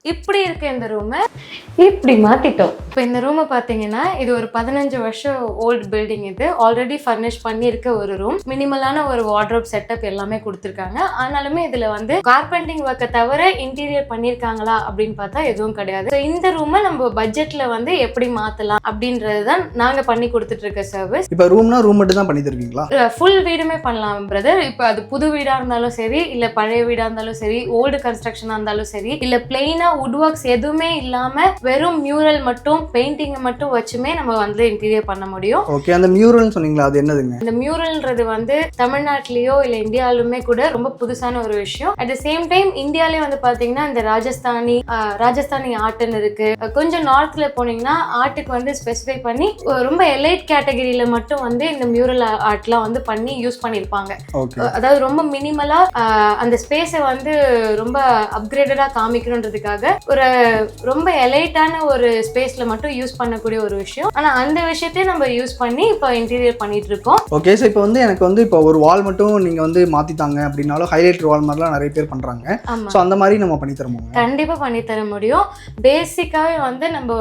இப்படி இருக்க இந்த ரூமை இப்படி மாத்திட்டோம். இப்போ இந்த ரூமை பார்த்தீங்கன்னா இது ஒரு 15 வருஷம் ஓல்டு பில்டிங். இது ஆல்ரெடி ஃபர்னிஷ் பண்ணியிருக்க ஒரு ரூம். மினிமலான ஒரு வார்ட்ரோப் செட்டப் எல்லாமே கொடுத்துருக்காங்க. ஆனாலுமே இதில் வந்து கார்பெண்டிங் ஒர்க்கை தவிர இன்டீரியர் பண்ணியிருக்காங்களா அப்படின்னு பார்த்தா எதுவும் கிடையாது. இந்த ரூமை நம்ம பட்ஜெட்டில் வந்து எப்படி மாற்றலாம் அப்படின்றது தான் நாங்கள் பண்ணி கொடுத்துட்டு இருக்க சர்வீஸ். இப்போ ரூம்னா ரூம் மட்டும் தான் பண்ணி தருவீங்களா? ஃபுல் வீடுமே பண்ணலாம் பிரதர். இப்போ அது புது வீடாக இருந்தாலும் சரி, இல்லை பழைய வீடாக இருந்தாலும் சரி, ஓல்டு கன்ஸ்ட்ரக்ஷனாக இருந்தாலும் சரி, இல்லை பிளெயினாக வுட் ஒர்க்ஸ் எதுவுமே இல்லாம வெறும் மியூரல் மட்டும் பெயிண்டிங் மட்டும் வச்சுமே நம்ம வந்து இன்டீரியர் பண்ண முடியும். ஓகே, அந்த மியூரல்னு சொன்னீங்களா, அது என்னதுங்க? இந்த மியூரல்ன்றது வந்து தமிழ்நாட்டிலயோ இல்ல இந்தியாவிலுமே கூட ரொம்ப புதுசான ஒரு விஷயம். அட் த சேம் டைம் இந்தியாலே வந்து பாத்தீங்கன்னா இந்த ராஜஸ்தானி ஆர்ட்னு இருக்கு. கொஞ்சம் நார்த்ல போனீங்கன்னா ஆர்ட்டுக்கு வந்து ஸ்பெசிஃபை பண்ணி ரொம்ப எலைட் கேட்டகரியில மட்டும் வந்து இந்த மியூரல் ஆர்ட்லாம் வந்து பண்ணி யூஸ் பண்ணிருப்பாங்க. அதாவது ரொம்ப மினிமலா அந்த ஸ்பேஸை வந்து ரொம்ப அப்கிரேடடா காமிக்கணுன்றதுக்காக ஒரு ரொம்ப எலைட்டான ஒரு ஸ்பேஸ்ல மட்டும் யூஸ் பண்ணக்கூடிய ஒரு விஷயம். ஆனா அந்த விஷயத்தையும் நம்ம யூஸ் பண்ணி இப்போ இன்டீரியர் பண்ணிட்டு இருக்கோம். ஓகே, ஸோ இப்போ வந்து எனக்கு வந்து இப்போ ஒரு வால் மட்டும் நீங்க வந்து மாத்திட்டாங்க அப்படின்னாலும் ஹைலைட்டர் வால் மாதிரிலாம் நிறைய பேர் பண்றாங்க. ஸோ அந்த மாதிரி நம்ம பண்ணி தரமோ? கண்டிப்பா பண்ணி தர முடியும். பேசிக்காவே வந்து நம்ம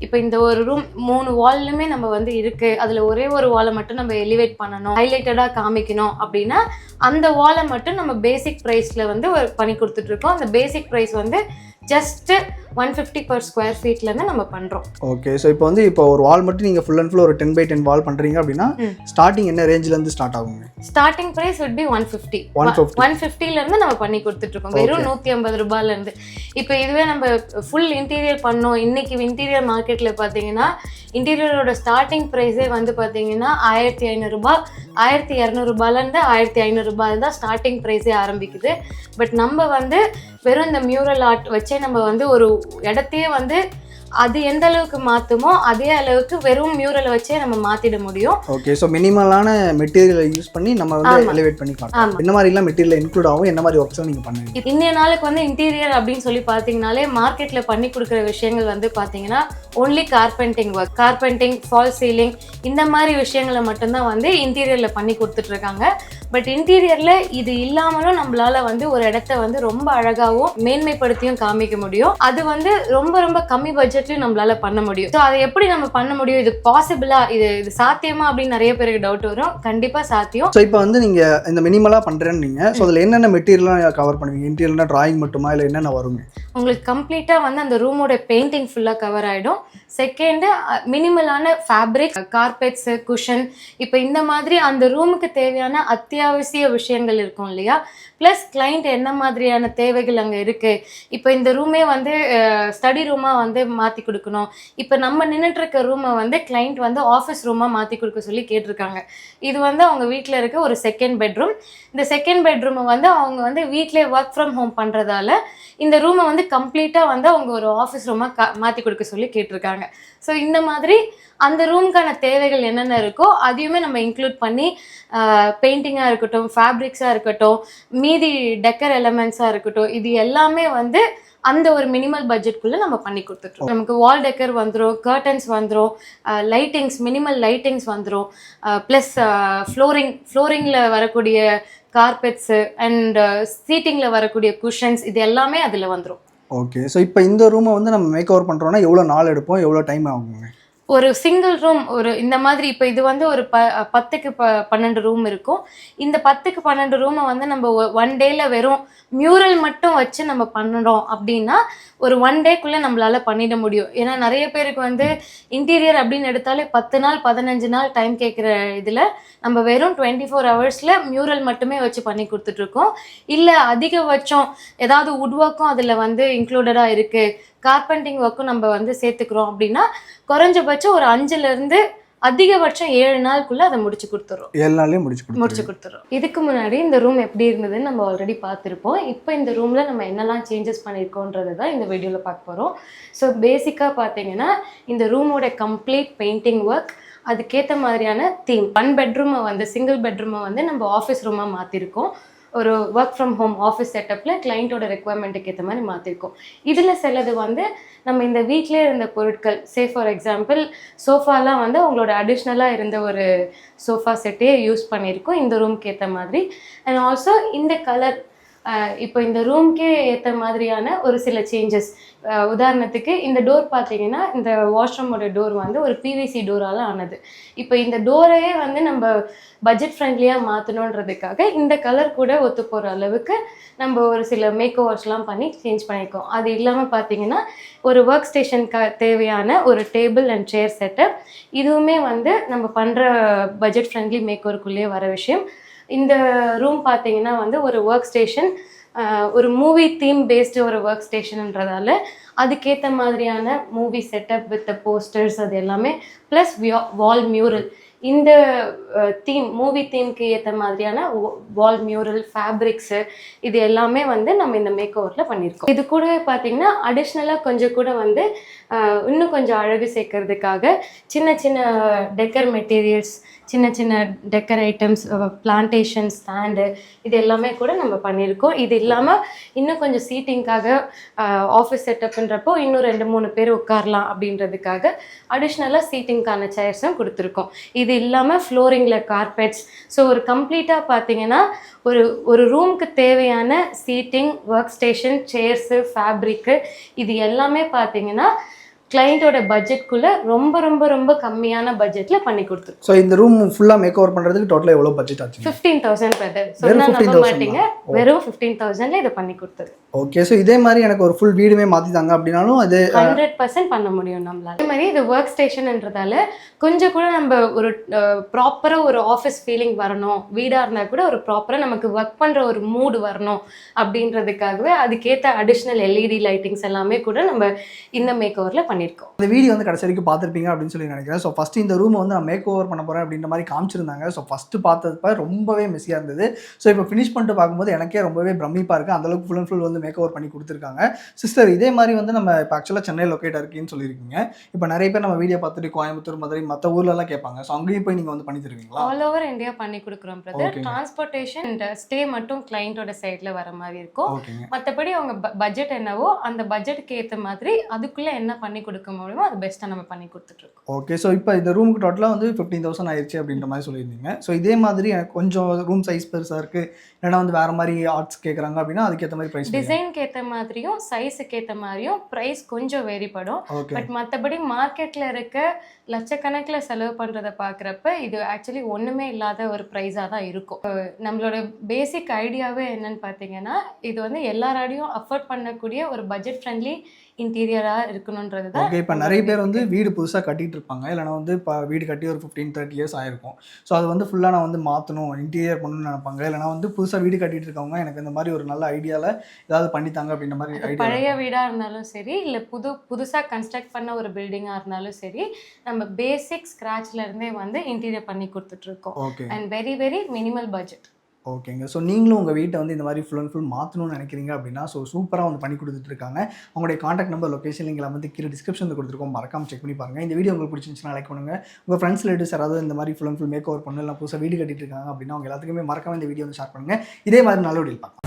இப்போ இந்த ஒரு ரூம் 3 வால்லுமே நம்ம வந்து இருக்கு, அதுல ஒரே ஒரு வாலை மட்டும் நம்ம எலிவேட் பண்ணணும், ஹைலைட்டடா காமிக்கணும் அப்படின்னா அந்த வாலை மட்டும் நம்ம பேசிக் ப்ரைஸ்ல வந்து பண்ணி கொடுத்துட்டு இருக்கோம். அந்த பேசிக் ப்ரைஸ் வந்து ஜஸ்ட் 150 per square feetல இருந்து நம்ம பண்றோம். ஓகே, ஸோ இப்போ வந்து இப்போ ஒரு வால் மட்டும் நீங்க ஃபுல் அண்ட் ஃபுல் ஒரு 10x10 வால் பண்றீங்க அப்படின்னா ஸ்டார்டிங் என்ன ரேஞ்சில இருந்து ஸ்டார்ட் ஆகுங்க? ஸ்டார்டிங் பிரைஸ் would be 150 ல இருந்து நம்ம பண்ணி கொடுத்துட்டு இருக்கோம். வெறும் 150 ரூபாயில இருந்து. இப்போ இதுவே நம்ம ஃபுல் இன்டீரியர் பண்ணோம். இன்னைக்கு இன்டீரியர் மார்க்கெட்ல பாத்தீங்கன்னா இன்டீரியரோட ஸ்டார்டிங் பிரைஸே வந்து பாத்தீங்கன்னா 1500 ரூபாய், 1200 ரூபாயில இருந்து 1500 ரூபாய் தான் ஸ்டார்டிங் பிரைஸே ஆரம்பிக்குது. பட் நம்ம வந்து வெறும் இந்த மியூரல் ஆர்ட் வச்சே நம்ம வந்து ஒரு இடத்தையே வந்து அது எந்த அளவுக்கு மாத்துமோ அதே அளவுக்கு வெறும் மியூரல் வச்சே நம்ம மாத்திட முடியும். ஓகே, ஸோ மினிமலான மெட்டீரியலை யூஸ் பண்ணி நம்ம வந்து எலிவேட் பண்ணி காட்டலாம். என்ன மாதிரி எல்லாம் மெட்டீரியல் இன்க்ளூட் ஆகும், என்ன மாதிரி ஒர்க்ஸ் நீங்க பண்ணுவீங்க? இன்னைய நாளுக்கு வந்து இன்டீரியர் அப்படின்னு சொல்லி பாத்தீங்கன்னாலே மார்க்கெட்ல பண்ணி கொடுக்குற விஷயங்கள் வந்து பாத்தீங்கன்னா ஒன்லி கார்பெண்டிங் ஒர்க், கார்பெண்டிங், ஃபால் சீலிங், இந்த மாதிரி விஷயங்களை மட்டும்தான் வந்து இன்டீரியர்ல பண்ணி கொடுத்துட்டு இருக்காங்க. பட் இன்டீரியர்ல இது இல்லாமலும் நம்மளால வந்து ஒரு இடத்த வந்து ரொம்ப அழகாவும் மேன்மைப்படுத்தியும் காமிக்க முடியும். அது வந்து ரொம்ப ரொம்ப கம்மி பட்ஜெட்லயும் நம்மளால பண்ண முடியும். ஸோ அதை எப்படி நம்ம பண்ண முடியும், இது பாசிபிளா, இது சாத்தியமா அப்படின்னு நிறைய பேருக்கு டவுட் வரும். கண்டிப்பா சாத்தியம். ஸோ இப்போ வந்து நீங்க இந்த மினிமலா பண்றேன்னு நீங்க, ஸோ அதில் என்னென்ன மெட்டீரியல்லாம் கவர் பண்ணுவீங்க? இன்டீரியர்னா டிராயிங் மட்டுமா இல்லை என்னென்ன வருங்க? உங்களுக்கு கம்ப்ளீட்டா வந்து அந்த ரூமோட பெயிண்டிங் ஃபுல்லா கவர் ஆயிடும். செகண்ட் மினிமலான ஃபேப்ரிக், கார்பெட்ஸ், குஷன், இப்போ இந்த மாதிரி அந்த ரூமுக்கு தேவையான அத்தியாவசிய விஷயங்கள் இருக்கும் இல்லையா. ப்ளஸ் கிளைண்ட் என்ன மாதிரியான தேவைகள் அங்கே இருக்கு. இப்போ இந்த ரூமே வந்து ஸ்டடி ரூமா வந்து மாற்றி கொடுக்கணும். இப்போ நம்ம நின்றுட்டு இருக்க ரூமை வந்து கிளைண்ட் வந்து ஆஃபீஸ் ரூமாக மாற்றி கொடுக்க சொல்லி கேட்டிருக்காங்க. இது வந்து அவங்க வீட்டில் இருக்க ஒரு செகண்ட் பெட்ரூம். இந்த செகண்ட் பெட்ரூமை வந்து அவங்க வந்து வீட்டிலே ஒர்க் ஃப்ரம் ஹோம் பண்ணுறதால இந்த ரூமை வந்து கம்ப்ளீட்டாக வந்து அவங்க ஒரு ஆஃபீஸ் ரூமாக மாற்றி கொடுக்க சொல்லி கேட்டிருக்காங்க. ஸோ இந்த மாதிரி அந்த ரூமுக்கான தேவைகள் என்னென்ன இருக்கோ அதையுமே நம்ம இன்க்ளூட் பண்ணி பெயிண்டிங்காக இருக்கட்டும், ஃபேப்ரிக்ஸாக இருக்கட்டும், மீதி டெக்கர் எலமெண்ட்ஸாக இருக்கட்டும், இது எல்லாமே வந்து அந்த ஒரு மினிமல் பட்ஜெட்குள்ளே நம்ம பண்ணி கொடுத்துட்டோம். நமக்கு வால் டெக்கர் வந்துடும், கர்டன்ஸ் வந்துடும், லைட்டிங்ஸ், மினிமல் லைட்டிங்ஸ் வந்துடும், ப்ளஸ் ஃப்ளோரிங்கில் வரக்கூடிய கார்பெட்ஸு அண்ட் சீட்டிங்கில் வரக்கூடிய குஷன்ஸ், இது எல்லாமே அதில் வந்துடும். ஓகே, ஸோ இப்போ இந்த ரூமை வந்து நம்ம மேக் ஓவர் பண்ணுறோன்னா எவ்வளோ நாள் எடுப்போம், எவ்வளோ டைம் ஆகுங்க? ஒரு சிங்கிள் ரூம் ஒரு இந்த மாதிரி இப்போ இது வந்து ஒரு 10க்கு 12 ரூம் இருக்கும். இந்த 10க்கு 12 ரூமை வந்து நம்ம 1 டேல வெறும் மியூரல் மட்டும் வச்சு நம்ம பண்ணுறோம் அப்படின்னா ஒரு 1 டேக்குள்ளே நம்மளால பண்ணிட முடியும். ஏன்னா நிறைய பேருக்கு வந்து இன்டீரியர் அப்படின்னு எடுத்தாலே 10 நாள் 15 நாள் டைம் கேட்குற இதில் நம்ம வெறும் 24 ஹவர்ஸில் மியூரல் மட்டுமே வச்சு பண்ணி கொடுத்துட்ருக்கோம். இல்லை அதிகபட்சம் ஏதாவது வுட் ஒர்க்கும் அதில் வந்து இன்க்ளூடடாக இருக்குது, கார்பெண்டிங் ஒர்க்கும் நம்ம வந்து சேர்த்துக்கிறோம் அப்படின்னா குறைஞ்சபட்சம் ஒரு 5லேருந்து அதிகபட்சம் 7 நாளுக்குள்ள அதை முடிச்சு கொடுத்துறோம். 7 நாள்லயே முடிச்சு கொடுத்துறோம். இதுக்கு முன்னாடி இந்த ரூம் எப்படி இருந்ததுன்னு நம்ம ஆல்ரெடி பார்த்துருப்போம். இப்போ இந்த ரூம்ல நம்ம என்னெல்லாம் சேஞ்சஸ் பண்ணியிருக்கோன்றது தான் இந்த வீடியோவில் பார்க்க போகிறோம். ஸோ பேசிக்காக பார்த்தீங்கன்னா இந்த ரூமோட கம்ப்ளீட் பெயிண்டிங் ஒர்க், அதுக்கேற்ற மாதிரியான தீம், 1 பெட்ரூமை வந்து சிங்கிள் பெட்ரூமை வந்து நம்ம ஆஃபீஸ் ரூமாக மாற்றிருக்கோம். ஒரு ஒர்க் ஃப்ரம் ஹோம் ஆஃபீஸ் செட்டப்பில் கிளைண்ட்டோட ரெக்குவயர்மெண்ட்டுக்கு ஏற்ற மாதிரி மாற்றிருக்கோம். இதில் சிலது வந்து நம்ம இந்த வீட்டிலே இருந்த பொருட்கள், சே ஃபார் எக்ஸாம்பிள் சோஃபாலாம் வந்து அவங்களோட அடிஷ்னலாக இருந்த ஒரு சோஃபா செட்டே யூஸ் பண்ணியிருக்கோம் இந்த ரூம்க்கு ஏற்ற மாதிரி. அண்ட் ஆல்சோ இந்த கலர் இப்போ இந்த ரூம்க்கே ஏற்ற மாதிரியான ஒரு சில சேஞ்சஸ். உதாரணத்துக்கு இந்த டோர் பார்த்தீங்கன்னா, இந்த வாஷ்ரூமோட டோர் வந்து ஒரு பிவிசி டோரால் ஆனது. இப்போ இந்த டோரையே வந்து நம்ம பட்ஜெட் ஃப்ரெண்ட்லியாக மாற்றணுன்றதுக்காக இந்த கலர் கூட ஒத்து போகிற அளவுக்கு நம்ம ஒரு சில மேக் ஓவர்ஸ்லாம் பண்ணி சேஞ்ச் பண்ணியிருக்கோம். அது இல்லாமல் பார்த்தீங்கன்னா, ஒரு ஒர்க் ஸ்டேஷனுக்கு தேவையான ஒரு டேபிள் அண்ட் சேர் செட்டப், இதுவுமே வந்து நம்ம பண்ணுற பட்ஜெட் ஃப்ரெண்ட்லி மேக் ஓவருக்குள்ளேயே வர விஷயம். இந்த ரூம் பார்த்தீங்கன்னா வந்து ஒரு ஒர்க் ஸ்டேஷன், ஒரு மூவி தீம் பேஸ்டு ஒரு ஒர்க் ஸ்டேஷன்ன்றதால அதுக்கேற்ற மாதிரியான மூவி செட்டப் வித் போஸ்டர்ஸ் அது எல்லாமே, ப்ளஸ் வால் மியூரல். இந்த மூவி தீம்க்கு ஏற்ற மாதிரியான வால் மியூரல், ஃபேப்ரிக்ஸு, இது எல்லாமே வந்து நம்ம இந்த மேக் ஓவரில் பண்ணியிருக்கோம். இது கூடவே பார்த்தீங்கன்னா அடிஷ்னலாக கொஞ்சம் கூட வந்து இன்னும் கொஞ்சம் அழகு சேர்க்கறதுக்காக சின்ன சின்ன டெக்கர் மெட்டீரியல்ஸ், சின்ன சின்ன டெக்கர் ஐட்டம்ஸ், பிளான்டேஷன் ஸ்டாண்டு, இது எல்லாமே கூட நம்ம பண்ணியிருக்கோம். இது இல்லாமல் இன்னும் கொஞ்சம் சீட்டிங்காக ஆஃபீஸ் செட்டப்புன்றப்போ இன்னும் 2-3 பேர் உட்காரலாம் அப்படின்றதுக்காக அடிஷ்னலாக சீட்டிங்கான சேர்ஸும் கொடுத்துருக்கோம். இது இல்லாமல் ஃப்ளோரிங்கில் கார்பெட்ஸ். ஸோ ஒரு கம்ப்ளீட்டாக பார்த்தீங்கன்னா ஒரு ரூமுக்கு தேவையான seating, work station, chairs, fabric, இது எல்லாமே பார்த்தீங்கன்னா கிளைண்ட்டோட பட்ஜெட்குள்ளே ரொம்ப ரொம்ப ரொம்ப கம்மியான பட்ஜெட்டில் பண்ணி கொடுத்துருக்கோம். ஸோ இந்த ரூம் ஃபுல்லாக மேக் ஓவர் பண்ணுறதுக்கு டோட்டலாக எவ்வளோ பட்ஜெட் ஆச்சு? 15,000 பிரதர். சொன்னால் நம்ப மாட்டீங்க, வெறும் 15,000ல இதை பண்ணி கொடுத்தது. ஓகே. ஸோ இதே மாதிரி எனக்கு ஒரு ஃபுல் வீடுமே மாற்றித்தாங்க அப்படின்னாலும் அது 100% பண்ண முடியும் நம்மளால. அதே மாதிரி இது ஒர்க் ஸ்டேஷன்ன்றதால கொஞ்சம் கூட நம்ம ஒரு ப்ராப்பராக ஒரு ஆஃபீஸ் ஃபீலிங் வரணும், வீடாக இருந்தால் கூட ஒரு ப்ராப்பராக நமக்கு ஒர்க் பண்ணுற ஒரு மூடு வரணும் அப்படின்றதுக்காகவே அதுக்கேற்ற அடிஷ்னல் எல்இடி லைட்டிங்ஸ் எல்லாமே கூட நம்ம இந்த மேக் ஓவரில் பண்ணியிருக்கோம். இந்த வீடியோ வந்து கடைசி வரைக்கும் பார்த்துருப்பீங்க அப்படின்னு சொல்லி நினைக்கிறேன். ஸோ ஃபஸ்ட்டு இந்த ரூமை வந்து நான் மேக் ஓவர் பண்ண போகிறேன் அப்படின்ற மாதிரி காமிச்சிருந்தாங்க. ஸோ ஃபஸ்ட்டு பார்த்தப்ப ரொம்பவே மெஸ்ஸியாக இருந்தது. ஸோ இப்போ ஃபினிஷ் பண்ணிட்டு பார்க்கும்போது எனக்கே ரொம்பவே பிரமிப்பாக இருக்குது. அந்தளவுக்கு ஃபுல் அண்ட் ஃபுல் வந்து மேக் ஓவர் பண்ணி கொடுத்துருக்காங்க. சிஸ்டர், இதே மாதிரி வந்து நம்ம இப்போ ஆக்சுவலாக சென்னை லொக்கேட் இருக்குன்னு சொல்லியிருக்கீங்க. இப்போ நிறைய பேர் நம்ம வீடியோ பார்த்துட்டு கோயம்புத்தூர், மதுரை, மற்ற ஊர்லலாம் கேட்பாங்க. ஸோ அங்கேயும் போய் நீங்கள் வந்து பண்ணி தருவீங்களா? ஆல் ஓவர் இந்தியா பண்ணி கொடுக்குறோம் பிரதர். டிரான்ஸ்போர்ட்டேஷன் அண்ட் ஸ்டே மட்டும் கிளைண்டோட சைடில் வர மாதிரி இருக்கும். மற்றபடி அவங்க பட்ஜெட் என்னவோ அந்த பட்ஜெட்டுக்கு ஏற்ற மாதிரி அதுக்குள்ளே என்ன பண்ணி கொடுக்க முடியுமோ அது பெஸ்ட்டாக நம்ம பண்ணி கொடுத்துட்ருக்கோம். ஓகே. ஸோ இப்போ இந்த ரூமுக்கு டோட்டலாக வந்து 15,000 ஆயிடுச்சு அப்படின்ற மாதிரி சொல்லியிருந்தீங்க. ஸோ இதே மாதிரி எனக்கு கொஞ்சம் ரூம் சைஸ் பெருசாக இருக்குது, இல்லைனா வந்து வேறு மாதிரி ஆர்ட்ஸ் கேட்குறாங்க அப்படின்னா அதுக்கேற்ற மாதிரி ப்ரைஸ், டிசைனுக்கு ஏற்ற மாதிரியும் சைஸுக்கு ஏற்ற மாதிரியும் ப்ரைஸ் கொஞ்சம் வேறுபடும். பட் மற்றபடி மார்க்கெட்டில் இருக்க லட்சக்கணக்கில் செலவு பண்ணுறதை பார்க்குறப்ப இது ஆக்சுவலி ஒன்றுமே இல்லாத ஒரு ப்ரைஸாக தான் இருக்கும். நம்மளோட பேசிக் ஐடியாவே என்னன்னு பார்த்தீங்கன்னா, இது வந்து எல்லாராடையும் அஃபோர்ட் பண்ணக்கூடிய ஒரு பட்ஜெட் ஃப்ரெண்ட்லி இன்டீரியராக இருக்கணுன்றது தான். ஓகே. இப்போ நிறைய பேர் வந்து வீடு புதுசாக கட்டிகிட்டு இருப்பாங்க, இல்லைனா வந்து இப்போ வீடு கட்டி ஒரு 15-30 இயர்ஸ் ஆகிருக்கும். ஸோ அது வந்து ஃபுல்லாக நான் வந்து மாற்றணும், இன்டீரியர் பண்ணணும்னு நினைப்பாங்க. இல்லைனா வந்து புதுசாக வீடு கட்டிகிட்டு இருக்கவங்க எனக்கு இந்த மாதிரி ஒரு நல்ல ஐடியாவில் ஏதாவது பண்ணித்தாங்க அப்படின்ற மாதிரி ஐடியா. பழைய வீடாக இருந்தாலும் சரி, இல்லை புதுசாக கன்ஸ்ட்ரக்ட் பண்ண ஒரு பில்டிங்காக இருந்தாலும் சரி, நம்ம பேசிக் ஸ்க்ராட்ச்லேருந்தே வந்து இன்டீரியர் பண்ணி கொடுத்துட்ருக்கோம். Okay. And very very minimal budget. ஓகேங்க. ஸோ நீங்களும் உங்கள் வீட்டை வந்து இந்த மாதிரி ஃபுல் அண்ட் ஃபுல் மாற்றணும்னு நினைக்கிறீங்க அப்படின்னா ஸோ சூப்பராக வந்து பண்ணி கொடுத்துட்ருக்காங்க. உங்களுடைய காண்டாக்ட் நம்பர், லொக்கேஷன் லிங்க் வந்து கீழே டிஸ்கிரிப்ஷனில் கொடுத்துருக்கோம், மறக்காம செக் பண்ணி பாருங்கள். இந்த வீடியோ உங்களுக்கு பிடிச்சிருந்துச்சுன்னா லைக் பண்ணுங்கள். உங்கள் ஃப்ரெண்ட்ஸ் ரிலேட்டிவ்ஸ் யாராவது இந்த மாதிரி full and full makeover பண்ணலாம், புதுசாக வீடு கட்டிட்டு இருக்காங்க அப்படின்னா அவங்க எல்லாத்துக்குமே மறக்காம இந்த வீடியோ வந்து ஷேர் பண்ணுங்கள். இதே மாதிரி நல்ல வீடியோ பார்க்கலாம்.